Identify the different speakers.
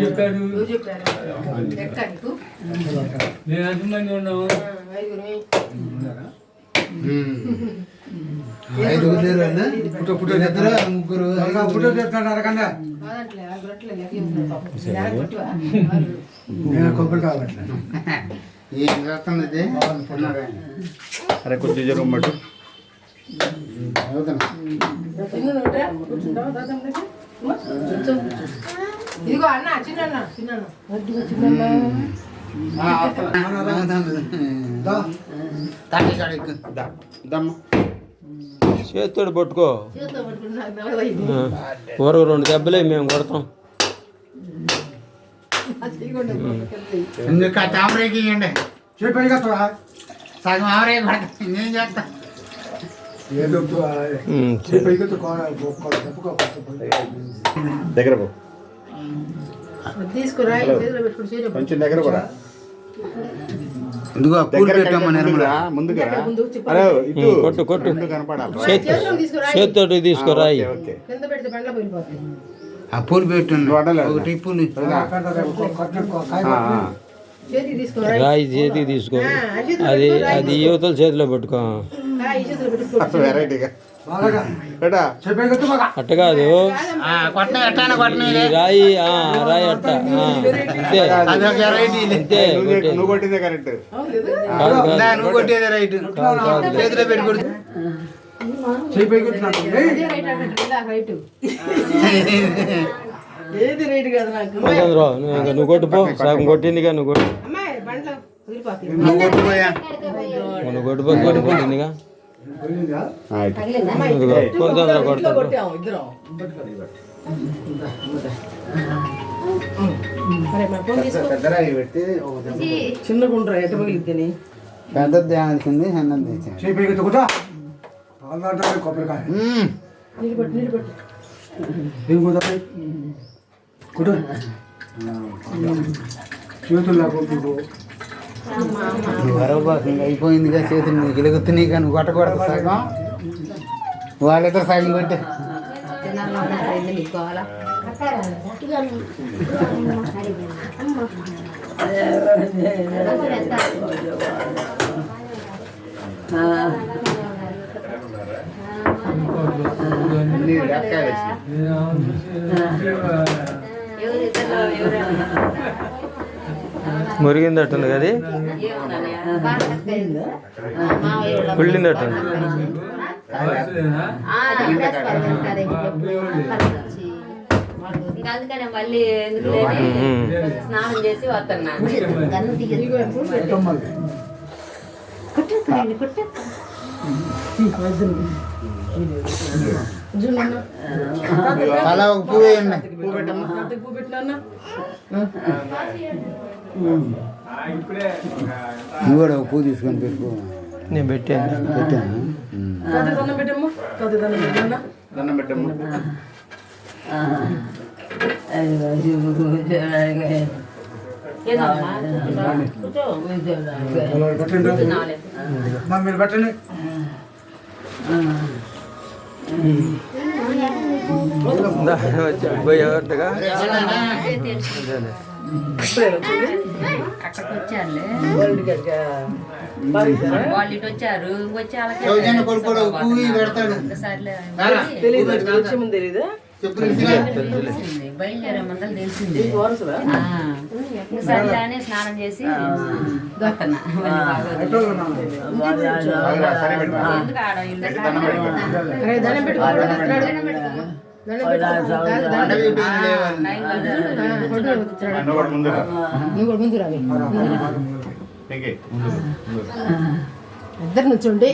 Speaker 1: చెప్పాడు
Speaker 2: నేను ఎంతమంది ఉన్నావు?
Speaker 1: ముగ్గురు కొబ్బరి కావాలి ఏం చేస్తుంది
Speaker 3: అరే కొంచెం జరగబట్టు
Speaker 4: ఇదిగో అన్న చిన్న
Speaker 5: చేతితోడు పట్టుకో ఊరకు 2 దెబ్బలే మేము కొడతాం.
Speaker 1: తామరేకి ఇవ్వండి సగం ఆవరే నేను చేస్తా
Speaker 3: దగ్గర
Speaker 4: తీసుకురా
Speaker 3: కొంచెం దగ్గర కూడా
Speaker 1: ఇదిగో పూలు పెట్టాము నిర్మలా
Speaker 3: ముందుగా అరే ఇటు
Speaker 5: కొట్టు కొట్టు
Speaker 3: ముందు కనపడాలి
Speaker 5: చేతితోటి తీసుకురా.
Speaker 4: కింద పెడితే బండ్ల పోయిపోతాయి.
Speaker 1: ఆ పూలు పెట్టండి ఒకటి పూలు
Speaker 4: చేతి తీసుకురా
Speaker 5: రాయి చేతికి తీసుకో. అది యువతల చేతిలో పెట్టుకో.
Speaker 3: వెరైటీగా
Speaker 5: అట్ట కాదు రాయి రాయి అట్ట అంతే.
Speaker 3: నువ్వు కొట్టిందే కరెక్ట్.
Speaker 1: నువ్వు కొట్టేదే రైట్ చేతిలో పెట్టుకోడు
Speaker 4: ఏది రైట్ కాదు నాకు.
Speaker 5: నువ్వు కొట్టుపో. సగం కొట్టిందిగా నువ్వు కొట్టు.
Speaker 1: నువ్వు కొట్టుకోయా
Speaker 5: నువ్వు కొట్టుపో. కొట్టిందిగా కొంచెం కొడతాడు.
Speaker 4: చిన్న గుండ్రా ఎట పగిలిద్దని
Speaker 1: పెద్దది ఆల్సింది చిన్నది కొబ్బరికాయ వరవబాకంగా అయిపోయిందిగా చేతులు నీకు ఎలుగుతున్నాయి కానీ నువ్వు కొట్టకూడదు సగం వాళ్ళిద్దరు సగం కొట్టే
Speaker 5: మురిగిందట్టుంది కదా, కుళ్ళిందట్టుంది.
Speaker 6: అందుకనే మళ్ళీ స్నానం చేసి వస్తున్నా.
Speaker 1: అలా ఒక పువ్వు వేయండి. నువ్వు కూడా ఒక పువ్వు తీసుకొని పెట్టుకో.
Speaker 5: నేను పెట్టాను
Speaker 3: దండం పెట్టమ్మ.
Speaker 1: మీరు పెట్టండి.
Speaker 5: పోయేట్టుగా
Speaker 6: అక్కడికి వచ్చారులే, వాళ్ళు ఇటు వచ్చారు. బయలుదేరే మందలు తెలిసింది. సరిగానే స్నానం చేసి ఎందుకు ఆడ
Speaker 4: ఇద్దరు నుంచోండి.